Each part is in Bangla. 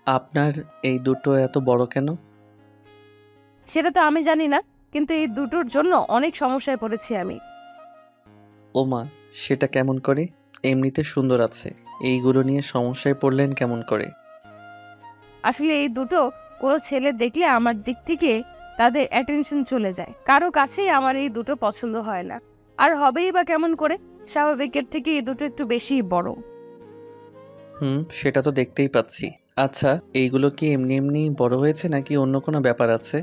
আপনার এই দুটো এত বড় কেন? সেটা তো আমি জানি না, কিন্তু এই দুটোর জন্য অনেক সমস্যায় পড়েছি আমি। ওমা, সেটা কেমন করে? এমনিতে সুন্দর আছে, এইগুলো নিয়ে সমস্যায় পড়লেন কেমন করে? আসলে এই দুটো কোনো ছেলে দেখলে আমার দিক থেকে তাদের অ্যাটেনশন চলে যায়, কারো কাছেই আমার এই দুটো পছন্দ হয় না। আর হবেই বা কেমন করে? স্বাভাবিকের থেকে এই দুটো একটু বেশিই বড়। সেটা তো দেখতেই পাচ্ছি। আচ্ছা, এইগুলো কি এমনি এমনি বড় হয়েছে নাকি অন্য কোনো ব্যাপার আছে?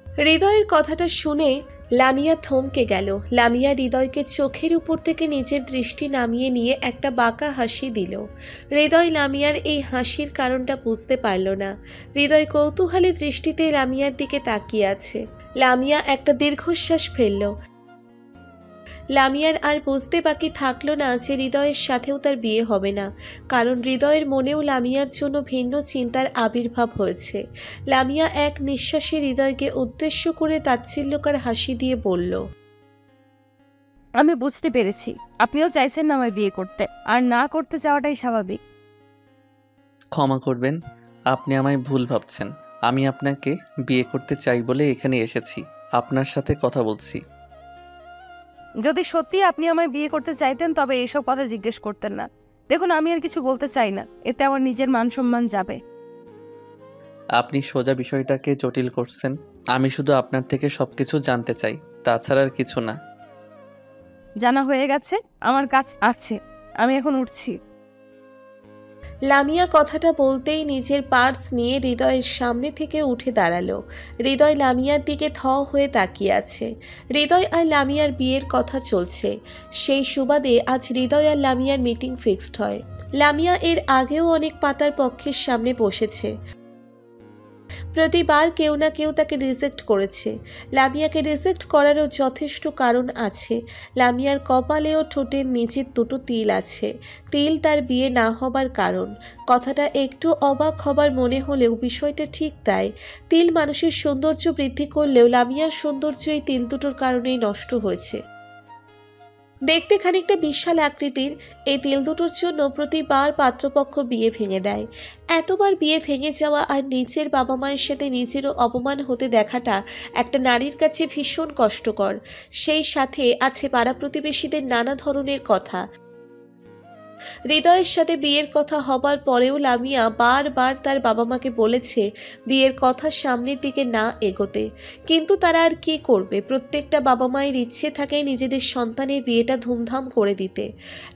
হৃদয়ের কথাটা শুনে লামিয়া থমকে গেল। লামিয়া হৃদয়কে চোখের উপর থেকে নিজের দৃষ্টি নামিয়ে নিয়ে একটা বাঁকা হাসি দিল। হৃদয় লামিয়ার এই হাসির কারণটা বুঝতে পারল না। হৃদয় কৌতূহলী দৃষ্টিতে লামিয়ার দিকে তাকিয়ে আছে। লামিয়া একটা দীর্ঘশ্বাস ফেলল। লামিয়ার আর বুঝতে বাকি থাকলো না যে হৃদয়ের সাথেও তার বিয়ে হবে না, কারণ হৃদয়ের মনেও লামিয়ার জন্য ভিন্ন চিন্তার আবির্ভাব হয়েছে। লামিয়া এক নিঃশ্বাসে হৃদয়কে উদ্দেশ্য করে তাচ্ছিল্যকর হাসি দিয়ে বলল, আমি বুঝতে পেরেছি, আপনিও চাইছেন না আমায় বিয়ে করতে, আর না করতে চাওয়াটাই স্বাভাবিক। ক্ষমা করবেন, আপনি আমায় ভুল ভাবছেন। আমি আপনাকে বিয়ে করতে চাই বলে এখানে এসেছি, আপনার সাথে কথা বলছি। যদি সত্যি আপনি আমায় বিয়ে করতে চাইতেন তবে এইসব কথা জিজ্ঞেস করতেন না। দেখুন, আমি আর কিছু বলতে চাই না, এতে আমার নিজের মান সম্মান যাবে। আপনি সোজা বিষয়টাকে জটিল করছেন। আমি শুধু আপনার থেকে সবকিছু জানতে চাই, তাছাড়া আর কিছু না। জানা হয়ে গেছে, আমার কাজ আছে, আমি এখন উঠছি। লামিয়া কথাটা বলতেই নিজের পার্স নিয়ে হৃদয়ের সামনে থেকে উঠে দাঁড়ালো। হৃদয় লামিয়ার দিকে থ হয়ে তাকিয়ে আছে। হৃদয় আর লামিয়ার বিয়ের কথা চলছে, সেই সুবাদে আজ হৃদয় আর লামিয়ার মিটিং ফিক্সড হয়। লামিয়া এর আগেও অনেক পাতার পক্ষের সামনে বসেছে, প্রতিবার কেউ না কেউ তাকে রিজেক্ট করেছে। লামিয়াকে রিজেক্ট করারও যথেষ্ট কারণ আছে। লামিয়ার কপালেও ঠোঁটের নিচে দুটো তিল আছে। তিল তার বিয়ে না হবার কারণ। কথাটা একটু অবাক হবার মনে হলেও বিষয়টা ঠিক তাই। তিল মানুষের সৌন্দর্য বৃদ্ধি করলেও লামিয়ার সৌন্দর্য এই তিল দুটোর কারণেই নষ্ট হয়েছে। দেখতে খানিকটা বিশাল আকৃতির এই তিল দুটোর জন্য প্রতিবার পাত্রপক্ষ বিয়ে ভেঙে দেয়। এতবার বিয়ে ভেঙে যাওয়া আর নিজের বাবা মায়ের সাথে নিজেরও অপমান হতে দেখাটা একটা নারীর কাছে ভীষণ কষ্টকর। সেই সাথে আছে পাড়া প্রতিবেশীদের নানা ধরনের কথা। হৃদয়ের সাথে বিয়ের কথা হবার পরেও লামিয়া বারবার তার বাবা মাকে বলেছে বিয়ের কথা সামনের দিকে না এগোতে, কিন্তু তারা আর কি করবে? প্রত্যেকটা বাবা মায়ের ইচ্ছে থাকে নিজেদের সন্তানের বিয়েটা ধুমধাম করে দিতে।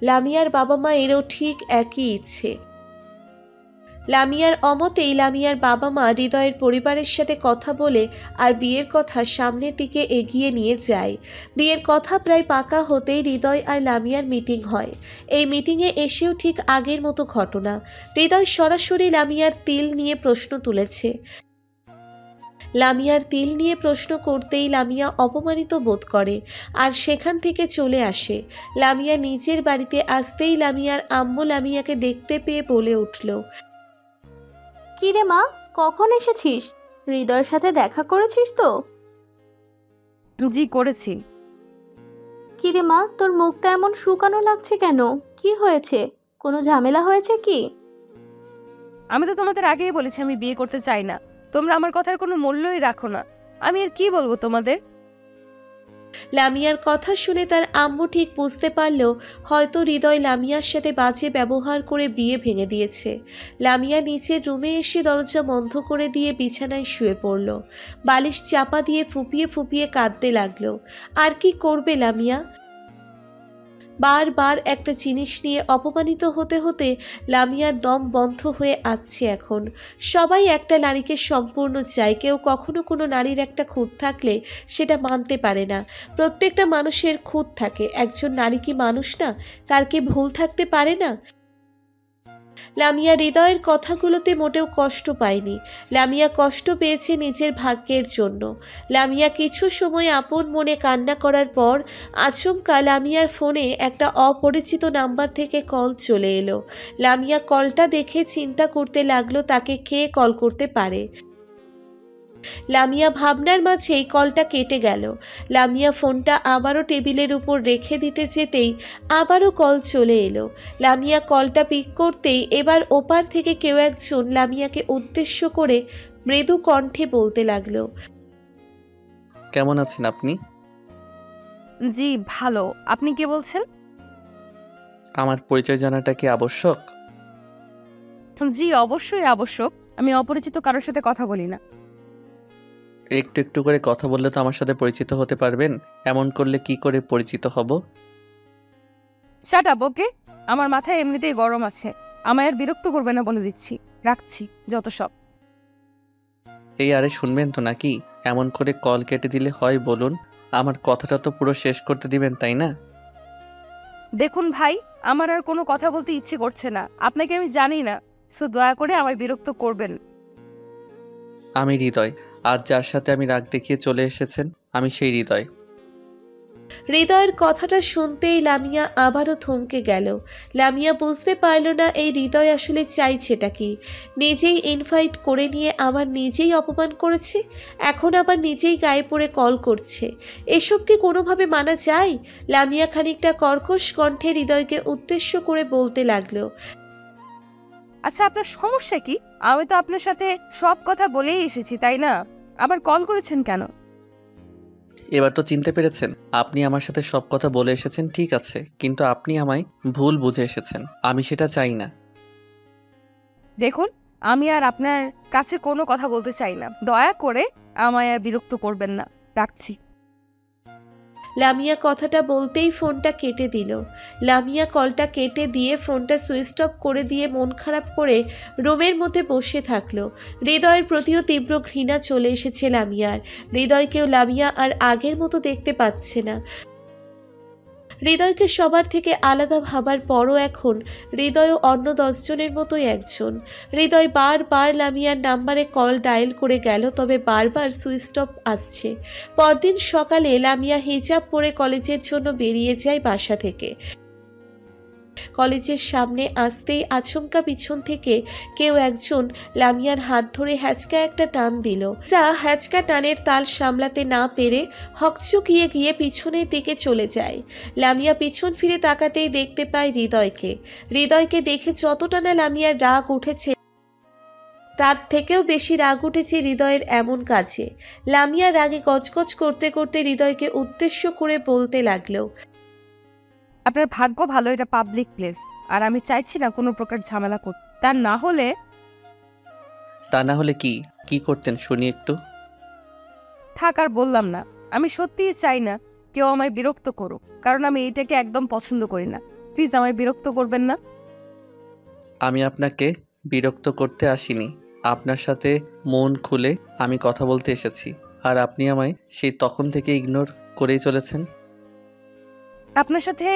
লামিয়ার বাবা মায়েরও ঠিক একই ইচ্ছে। লামিয়ার অমতেই লামিয়ার বাবা মা হৃদয়ের পরিবারের সাথে কথা বলে আর বিয়ের কথা সামনের দিকে এগিয়ে নিয়ে যায়। বিয়ের কথা প্রায় পাকা হতেই হৃদয় আর লামিয়ার মিটিং হয়। এই মিটিংয়ে এসেও ঠিক আগের মতো ঘটনা। হৃদয় সরাসরি লামিয়ার তিল নিয়ে প্রশ্ন তুলেছে। লামিয়ার তিল নিয়ে প্রশ্ন করতেই লামিয়া অপমানিত বোধ করে আর সেখান থেকে চলে আসে। লামিয়া নিজের বাড়িতে আসতেই লামিয়ার আম্মু লামিয়াকে দেখতে পেয়ে বলে উঠল, কি রে মা, কখন এসেছিস? হৃদয়ের সাথে দেখা করেছিস তো? জি করেছি। কি রে মা, তোর মুখটা এমন শুকানো লাগছে কেন? কি হয়েছে? কোনো ঝামেলা হয়েছে কি? আমি তো তোমাদের আগেই বলেছি আমি বিয়ে করতে চাই না, তোমরা আমার কথার কোনো মূল্যই রাখো না। আমি আর কি বলবো তোমাদের? লামিয়ার কথা শুনে তার আম্মু ঠিক বুঝতে পারল হয়তো হৃদয় লামিয়ার সাথে বাজে ব্যবহার করে বিয়ে ভেঙে দিয়েছে। লামিয়া নিচের রুমে এসে দরজা বন্ধ করে দিয়ে বিছানায় শুয়ে পড়ল। বালিশ চাপা দিয়ে ফুপিয়ে ফুপিয়ে কাঁদতে লাগলো। আর কি করবে লামিয়া? বারবার একটা জিনিস নিয়ে অপমানিত হতে হতে লামিয়ার দম বন্ধ হয়ে আসছে এখন। সবাই একটা নারীকে সম্পূর্ণ চায়, কেউ কখনো কোনো নারীর একটা খুঁত থাকলে সেটা মানতে পারে না। প্রত্যেকটা মানুষের খুঁত থাকে, একজন নারী কি মানুষ না? তার কি ভুল থাকতে পারে না? লামিয়া হৃদয়ের কথাগুলোতে মোটেও কষ্ট পায়নি। লামিয়া কষ্ট পেয়েছে নিজের ভাগ্যের জন্য। লামিয়া কিছু সময় আপন মনে কান্না করার পর আচমকা লামিয়ার ফোনে একটা অপরিচিত নাম্বার থেকে কল চলে এলো। লামিয়া কলটা দেখে চিন্তা করতে লাগলো তাকে কে কল করতে পারে। লামিয়া ভাবনার মাঝেই কলটা কেটে গেল। লামিয়া ফোনটা আবারও টেবিলের উপর রেখে দিতে যেতেই আবারও কল চলে এলো। লামিয়া কলটা পিক করতেই এবার ওপার থেকে কেউ একজন লামিয়াকে উদ্দেশ্য করে মৃদু কণ্ঠে বলতে লাগলো, কেমন আছেন আপনি? জি ভালো। আপনি কে বলছেন? আমার পরিচয় জানাটা কি আবশ্যক? জি অবশ্যই আবশ্যক। আমি অপরিচিত কারোর সাথে কথা বলি না। একটু একটু করে কথা বললে তো আমার সাথে পরিচিত হতে পারবেন। এমন করলে কি করে পরিচিত হব? Shut up okay. আমার মাথায় এমনিতেই গরম আছে, আমায় আর বিরক্ত করবে না বলে দিচ্ছি। রাখছি যত সব। এই আরে শুনবেন তো নাকি? এমন করে কল কেটে দিলে হয় বলুন? আমার কথাটা তো পুরো শেষ করতে দিবেন তাই না? দেখুন ভাই, আমার আর কোনো কথা বলতে ইচ্ছে করছে না। আপনাকে আমি জানি না, সো দয়া করে আমায় বিরক্ত করবেন। আমি হৃদয়। আজ যার সাথে আমি রাগ দেখিয়ে চলে এসেছেন, আমি সেই হৃদয়। হৃদয়ের কথাটা শুনতেই লামিয়া আবারও থমকে গেল। লামিয়া বুঝতে পারল না এই হৃদয় আসলে চাইছেটা কি। নিজেই ইনভাইট করে নিয়ে আবার নিজেই অপমান করেছে, এখন আবার নিজেই গায়ে পড়ে কল করছে। এসব কি কোনোভাবে মানা যায়? লামিয়া খানিকটা কর্কশ কণ্ঠে হৃদয়কে উদ্দেশ্য করে বলতে লাগলো, আচ্ছা আপনার সমস্যা কি? আমি তো আপনার সাথে সব কথা বলেই এসেছি, তাই না? আবার কল করেছেন কেন? এবার তো চিনতে পেরেছেন। আপনি আমার সাথে সব কথা বলে এসেছেন ঠিক আছে, কিন্তু আপনি আমায় ভুল বুঝে এসেছেন। আমি সেটা চাই না। দেখুন, আমি আর আপনার কাছে কোনো কথা বলতে চাই না। দয়া করে আমায় আর বিরক্ত করবেন না। রাখছি। লামিয়া কথাটা বলতেই ফোনটা কেটে দিল। লামিয়া কলটা কেটে দিয়ে ফোনটা সুইচ অফ করে দিয়ে মন খারাপ করে রুমের মধ্যে বসে থাকলো। হৃদয়ের প্রতিও তীব্র ঘৃণা চলে এসেছে লামিয়ার। হৃদয়কেও লামিয়া আর আগের মতো দেখতে পাচ্ছে না। হৃদয়কে সবার থেকে আলাদা ভাবার পরও এখন হৃদয়ও অন্য 10 জনের মতোই একজন। হৃদয় বারবার লামিয়ার নাম্বারে কল ডায়াল করে গেল, তবে বারবার সুইচ অফ আসছে। পরদিন সকালে লামিয়া হিজাব পরে কলেজের জন্য বেরিয়ে যায় বাসা থেকে। কলেজের সামনে আসতেই আচমকা পিছন থেকে কেউ একজন লামিয়ার হাত ধরে হ্যাচকা একটা টান দিল। যা হ্যাচকা টানের তাল সামলাতে না পেরে হকচকিয়ে গিয়ে পিছনের দিকে চলে যায়। লামিয়া পিছন ফিরে তাকাতেই দেখতে পায় হৃদয়কে। হৃদয়কে দেখে যতটা না লামিয়ার রাগ উঠেছে, তার থেকেও বেশি রাগ উঠেছে হৃদয়ের এমন কাজে। লামিয়া রাগে গজগজ করতে করতে হৃদয়কে উদ্দেশ্য করে বলতে লাগলো, আপনার ভাগ্য ভালো, এটা পাবলিক প্লেস, আর আমি চাইছি না কোনো প্রকার ঝামেলা করতে। তা না হলে কি কি করতেন শুনি একটু? থাক আর বললাম না। আমি সত্যিই চাই না কেউ আমায় বিরক্ত করুক, কারণ আমি এইটাকে একদম পছন্দ করি না। প্লিজ আমায় বিরক্ত করবেন না। আমি আপনাকে বিরক্ত করতে আসিনি। আপনার সাথে মন খুলে আমি কথা বলতে এসেছি, আর আপনি আমায় সেই তখন থেকে ইগনোর করেই চলেছেন। আপনার সাথে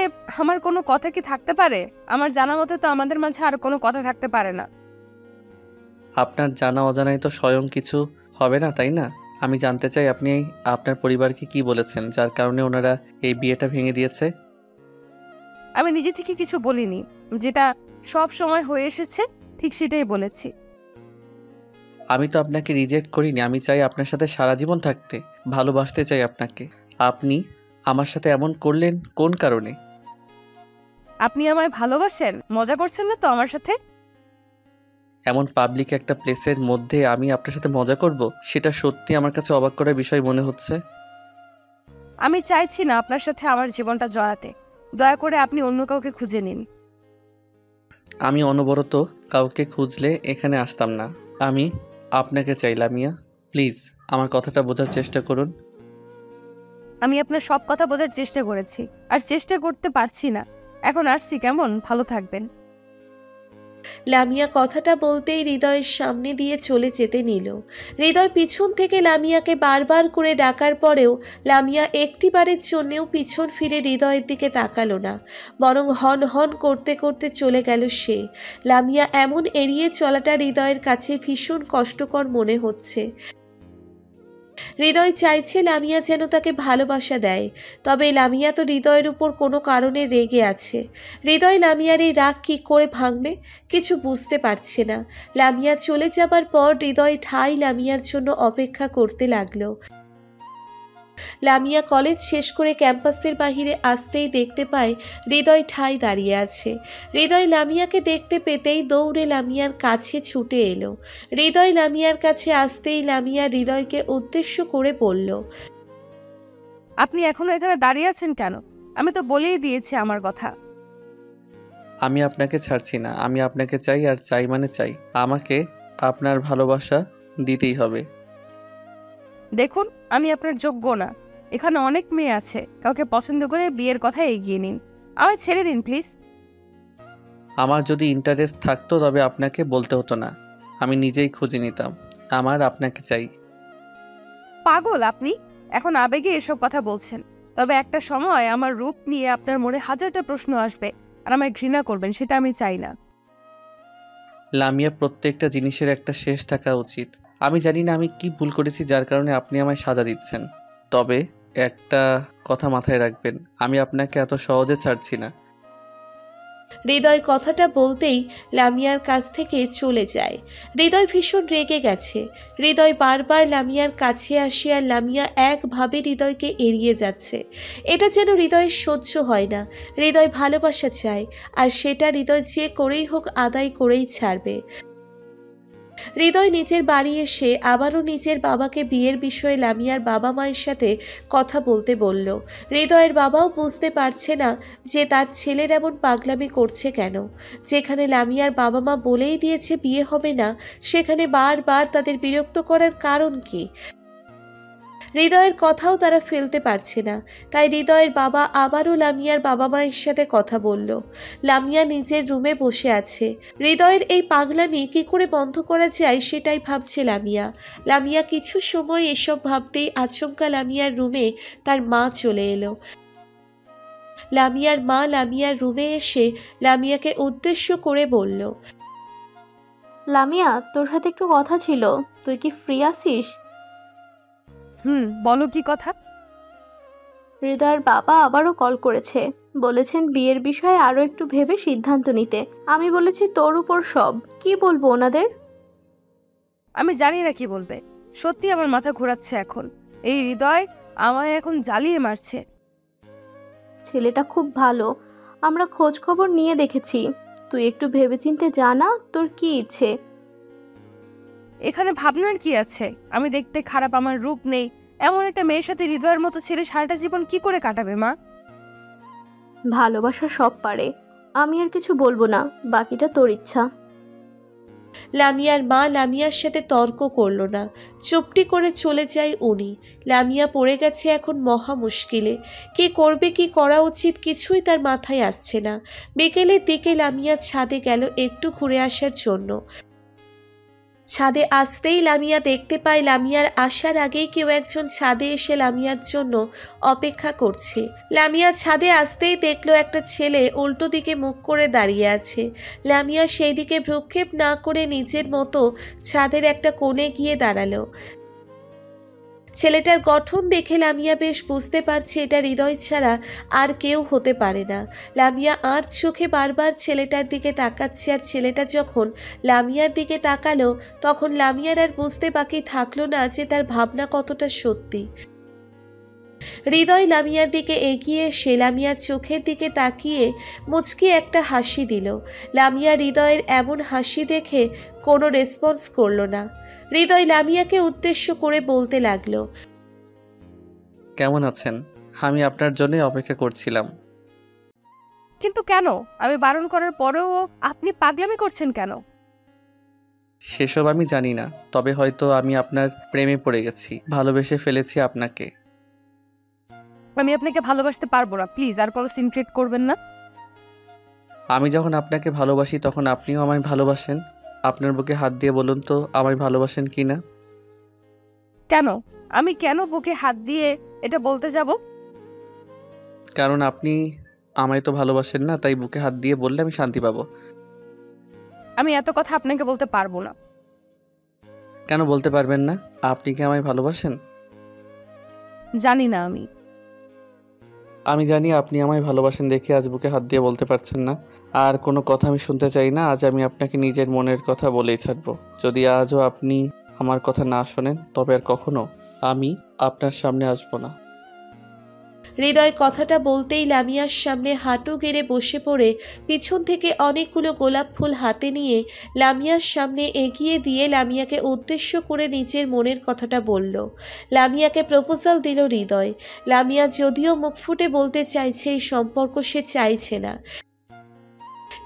আমার কোনো কথা কি থাকতে পারে? আমার জানা মতে তো আমাদের মাঝে আর কোনো কথা থাকতে পারে না। আপনার জানা অজানায় তো স্বয়ং কিছু হবে না, তাই না? আমি জানতে চাই আপনি আপনার পরিবারকে কি বলেছেন যার কারণে ওনারা এই বিয়েটা ভেঙে দিয়েছে? আমি নিজে থেকে কিছু বলিনি, যেটা সব সময় হয়ে এসেছে ঠিক সেটাই বলেছি। আমি তো আপনাকে রিজেক্ট করিনি। আমি চাই আপনার সাথে সারা জীবন থাকতে, ভালোবাসতে চাই আপনাকে। আপনি আমার সাথে এমন করলেন কোন কারণে? আপনি আমায় ভালোবাসেন? মজা করছেন না তো আমার সাথে? এমন পাবলিক একটা প্লেসের মধ্যে আমি আপনার সাথে মজা করব, সেটা সত্যি আমার কাছে অবাক করার বিষয় মনে হচ্ছে। আমি চাইছি না আপনার সাথে আমার জীবনটা জড়াতে। দয়া করে আপনি অন্য কাউকে খুঁজে নিন। আমি অনবরত কাউকে খুঁজলে এখানে আসতাম না। আমি আপনাকে চাইলাম মিয়া, প্লিজ আমার কথাটা বোঝার চেষ্টা করুন। আমি আপনার সব কথা বোঝার চেষ্টা করেছি, আর চেষ্টা করতে পারছি না। এখন আসছি, কেমন? ভালো থাকবেন। লামিয়া কথাটা বলতেই হৃদয়ের সামনে দিয়ে চলে যেতে নিল। হৃদয় পিছন থেকে লামিয়াকে বারবার করে ডাকার পরেও লামিয়া একটিবারের জন্যেও পিছন ফিরে হৃদয়ের দিকে তাকালো না, বরং হন হন করতে করতে চলে গেল সে। লামিয়া এমন এড়িয়ে চলাটা হৃদয়ের কাছে ভীষণ কষ্টকর মনে হচ্ছে। হৃদয় চাইছে লামিয়া যেন তাকে ভালোবাসা দেয়, তবে লামিয়া তো হৃদয়ের উপর কোনো কারণে রেগে আছে। হৃদয় লামিয়ার এই রাগ কী করে ভাঙবে কিছু বুঝতে পারছে না। লামিয়া চলে যাবার পর হৃদয় ঠাই লামিয়ার জন্য অপেক্ষা করতে লাগলো। লামিয়া কলেজ শেষ করে ক্যাম্পাসের বাহিরে আসতেই দেখতে পায় হৃদয় ঠাই দাঁড়িয়ে আছে। হৃদয় লামিয়াকে দেখতে পেতেই দৌড়ে লামিয়ার কাছে ছুটে এলো। হৃদয় লামিয়ার কাছে আসতেই লামিয়া হৃদয়কে উদ্দেশ্য করে বলল, আপনি এখনো এখানে দাঁড়িয়ে আছেন কেন? আমি তো বলেই দিয়েছি আমার কথা। আমি আপনাকে ছাড়ছি না, আমি আপনাকে চাই, আর চাই মানে চাই। আমাকে আপনার ভালোবাসা দিতেই হবে। দেখুন, আমি আপনার যোগ্য না। এখানে অনেক মেয়ে আছে, কাউকে পছন্দ করে বিয়ের কথা এগিয়ে নিন। আমায় ছেড়ে দিন প্লিজ। আমার যদি ইন্টারেস্ট থাকতো তবে আপনাকে বলতে হতো না, আমি নিজেই খুঁজে নিতাম। আমার আপনাকে চাই। পাগল আপনি? এখন আবেগে এসব কথা বলছেন, তবে একটা সময় আমার রূপ নিয়ে আপনার মনে হাজারটা প্রশ্ন আসবে আর আমায় ঘৃণা করবেন, সেটা আমি চাই না। লামিয়া, প্রত্যেকটা জিনিসের একটা শেষ থাকা উচিত। আমি জানি না আমি কি ভুল করেছি যার কারণে আপনি আমায় সাজা দিচ্ছেন, তবে একটা কথা মাথায় রাখবেন, আমি আপনাকে এত সহজে ছাড়ছি না। হৃদয় কথাটা বলতেই লামিয়ার কাছ থেকে চলে যায়। হৃদয় ভীষণ রেগে গেছে। হৃদয় বারবার লামিয়ার কাছে আসে আর লামিয়া একভাবে হৃদয়কে এড়িয়ে যাচ্ছে। এটা যেন হৃদয়ের সহ্য হয় না। হৃদয় ভালোবাসা চায়, আর সেটা হৃদয় যে করেই হোক আদায় করেই ছাড়বে। হৃদয় নিজের বাড়ি এসে আবারও নিজের বাবাকে বিয়ের বিষয়ে লামিয়ার বাবা মায়ের সাথে কথা বলতে বলল। হৃদয়ের বাবাও বুঝতে পারছে না যে তার ছেলের এমন পাগলামি করছে কেন। যেখানে লামিয়ার বাবা মা বলেই দিয়েছে বিয়ে হবে না, সেখানে বারবার তাদের বিরক্ত করার কারণ কি? হৃদয়ের কথাও তারা ফেলতে পারছে না। তাই হৃদয়ের বাবা আবারও লামিয়ার বাবা মায়ের সাথে কথা বলল। লামিয়া নিজের রুমে বসে আছে। হৃদয়ের এই পাগলামি কি করে বন্ধ করা যায় সেটাই ভাবছে লামিয়া। লামিয়া কিছু সময় এসব ভাবতেই আচমকা লামিয়ার রুমে তার মা চলে এলো। লামিয়ার মা লামিয়ার রুমে এসে লামিয়াকে উদ্দেশ্য করে বলল, লামিয়া, তোর সাথে একটু কথা ছিল, তুই কি ফ্রি আছিস? বলো কি কথা? হৃদয়ের বাবা আবারও কল করেছে, বলেছেন বিয়ের বিষয়ে আরও একটু ভেবে সিদ্ধান্ত নিতে। আমি বলেছি তোর উপর সব, কি বলবো ওনাদের? আমি জানি না কি বলবে। সত্যি আমার মাথা ঘোরাচ্ছে এখন। এই হৃদয় আমায় এখন জ্বালিয়ে মারছে। ছেলেটা খুব ভালো, আমরা খোঁজ খবর নিয়ে দেখেছি। তুই একটু ভেবেচিন্তে জানা তোর কি ইচ্ছে। এখানে ভাবনার কি আছে? আমি দেখতে খারাপ, আমার রূপ নেই, এমন একটা মেয়ের সাথে হৃদয়ের মতো ছেলে সারাটা জীবন কি করে কাটাবে মা? ভালোবাসা সব পারে, আমি আর কিছু বলবো না, বাকিটা তোর ইচ্ছা। লামিয়ার মা লামিয়ার সাথে তর্ক করল না, চুপটি করে চলে যায় উনি। লামিয়া পড়ে গেছে এখন মহা মুশকিলে। কি করবে, কি করা উচিত কিছুই তার মাথায় আসছে না। বিকেলের দিকে লামিয়া ছাদে গেল একটু ঘুরে আসার জন্য। ছাদে আসতেই লামিয়া দেখতে পায় লামিয়ার আসার আগেই কেউ একজন ছাদে এসে লামিয়ার জন্য অপেক্ষা করছে। লামিয়া ছাদে আসতেই দেখলো একটা ছেলে উল্টো দিকে মুখ করে দাঁড়িয়ে আছে। লামিয়া সেই দিকে ভ্রুক্ষেপ না করে নিজের মতো ছাদের একটা কোণে গিয়ে দাঁড়ালো। ছেলেটার গঠন দেখে লামিয়া বেশ বুঝতে পারছে এটা হৃদয় ছাড়া আর কেউ হতে পারে না। লামিয়া আর চোখে বারবার ছেলেটার দিকে তাকাচ্ছে, আর ছেলেটা যখন লামিয়ার দিকে তাকালো তখন লামিয়ার আর বুঝতে বাকি থাকলো না যে তার ভাবনা কতটা সত্যি। হৃদয় লামিয়ার দিকে এগিয়ে এসে লামিয়ার চোখের দিকে তাকিয়ে মুচকি একটা হাসি দিল। লামিয়া হৃদয়ের এমন হাসি দেখে কোনো রেসপন্স করলো না। হৃদয় লামিয়াকে উদ্দেশ্য করে বলতে লাগলো, কেমন আছেন? আমি আপনার জন্যই অপেক্ষা করছিলাম। কিন্তু কেন? আমি বারণ করার পরেও আপনি পাগলামি করছেন কেন? সেসব আমি জানি না, তবে হয়তো আমি আপনার প্রেমে পড়ে গেছি, ভালোবেসে ফেলেছি আপনাকে। আমি আপনাকে ভালোবাসতে পারবো না, প্লিজ আর কোনো সিন ক্রিয়েট করবেন না। আমি যখন আপনাকে ভালোবাসি তখন আপনিও আমায় ভালোবাসেন। আপনার বুকে হাত দিয়ে বলুন তো আমায় ভালোবাসেন কি না? কেন? আমি কেন বুকে হাত দিয়ে এটা বলতে যাব? কারণ আপনি আমায় তো ভালোবাসেন না, তাই বুকে হাত দিয়ে বললে আমি শান্তি পাবো। আমি এত কথা আপনাকে বলতে পারবো না। কেন বলতে পারবেন না? আপনি কি আমায় ভালোবাসেন? জানি না আমি। আমি জানি আপনি আমায় ভালোবাসেন দেখে আজ বুকে হাত দিয়ে বলতে পারছেন না। আর কোনো কথা আমি শুনতে চাই না। আজ আমি আপনাকে নিজের মনের কথা বলেই ছাড়বো। যদি আজও আপনি আমার কথা না শোনেন তবে আর কখনো আমি আপনার সামনে আসবো না। হৃদয় কথাটা বলতেই লামিয়ার সামনে হাঁটু গেড়ে বসে পড়ে পিছন থেকে অনেকগুলো গোলাপ ফুল হাতে নিয়ে লামিয়ার সামনে এগিয়ে দিয়ে লামিয়াকে উদ্দেশ্য করে নিজের মনের কথাটা বলল। লামিয়াকে প্রপোজাল দিল হৃদয়। লামিয়া যদিও মুখ ফুটে বলতে চাইছে এই সম্পর্ক সে চাইছে না,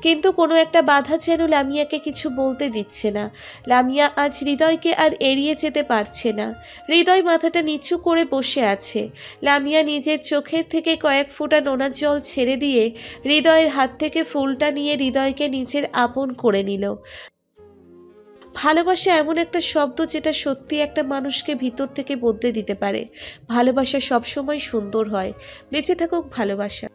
কিন্তু কোনো একটা বাধা যেন লামিয়াকে কিছু বলতে দিচ্ছে না। লামিয়া আজ হৃদয়কে আর এড়িয়ে যেতে পারছে না। হৃদয় মাথাটা নিচু করে বসে আছে। লামিয়া নিজের চোখের থেকে কয়েক ফোঁটা নোনা জল ছেড়ে দিয়ে হৃদয়ের হাত থেকে ফুলটা নিয়ে হৃদয়কে নিজের আপন করে নিল। ভালোবাসা এমন একটা শব্দ যেটা সত্যি একটা মানুষকে ভিতর থেকে বদলে দিতে পারে। ভালোবাসা সবসময় সুন্দর হয়। বেঁচে থাকুক ভালোবাসা।